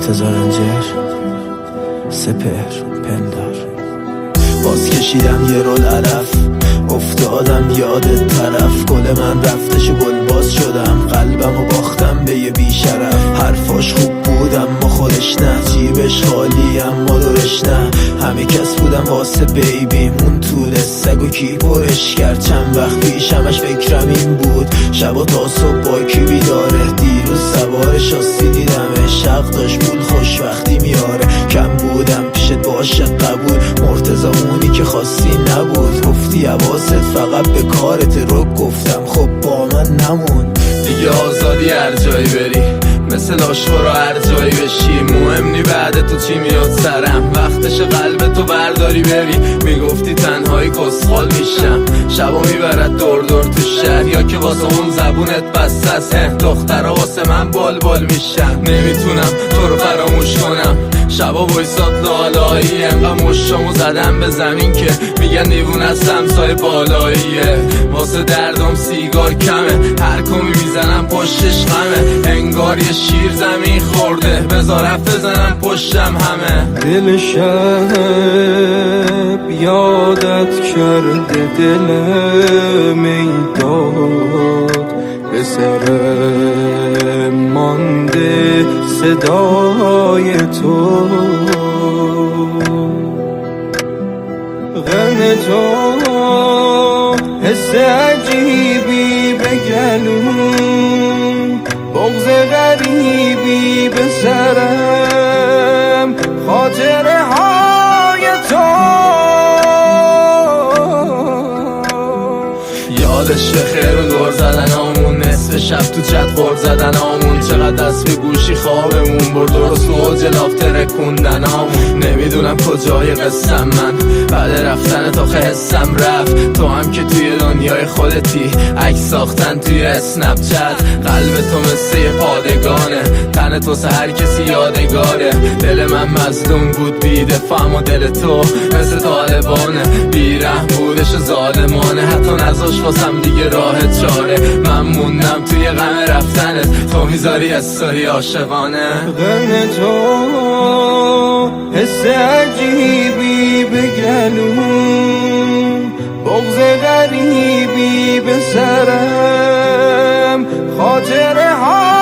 مرتضی رنجر، سپهر پندار. باز کشیدم یه رول علف، افتادم یاد طرف. گل من رفتش و گل باز شدم، قلبم و باختم به یه بیشرف. حرفاش خوب بودم ما خودش نه، جیبش خالی اما دورش نه. همه کس بودم واسه بیبیمون، طول سگ و کی پرش کرد. چند وقت پیش همش فکرم این بود، شبا تا صبح با کی بیداره. دیروز سوار شاسی دیدمش، حق داشت پول خوشبختی میاره. کم بودم پیشت باشه قبول، مرتضی اونی که خواستی نبود. گفتی حواست فقط به کارت، رو گفتم خب با من نمون. دیگه آزادی هر جایی بری، مثل آشورا هر جایی بشی. مهم نی بعد تو چی میاد سرم، وقتش قلب تو برداری بری. میگفتی تنهایی کسخال میشم، شبا میبرد دور دور تو شهر. یا که واسه اون زبونت بسته است، دخترها واسه من بال بال میشن. نمیتونم تو رو فراموش کنم، شبا وایساد لالایی. انقدر مشتامو زدم به زمین که میگن دیوونه است همسایه بالاییه. واسه دردم سیگار کمه، هر کمی میزنم پشتش غمه. انگار یه شیر زمین خورده، بذار حرف بزنم پشتم همه. دل شب یادت کرده، دل میداد به سر مانده صدای تو. غم تو حس عجیبی به گلوم، بغض غریبی به سرم، خاطره های تو. یادش خیر و دور زدن آمون، نصف شب تو چت خور زدن آمون. چقدر دست به گوشی خوابمون برد، درست و جلاف ترکوندن آمون. نمیدونم کجای قسم من، بعد رفتن تا حسم رفت. تو هم که توی دنیای خودتی، عکس ساختن توی اسنپ چت. قلب تو مثل یه پادگانه، تن تو هر کسی یادگاره. دل من مظلوم بود بی دفاعم و دل تو مثل طالبانه. بیرحم بودش ظالمانه، حتی نذاش واسم دیگه راه چاره. من موندم توی غم رفتنت، تو میذاری استوری عاشقانه. غم تو حس عجیبی به گلوم، بغض غریبی به سرم، خاطره ها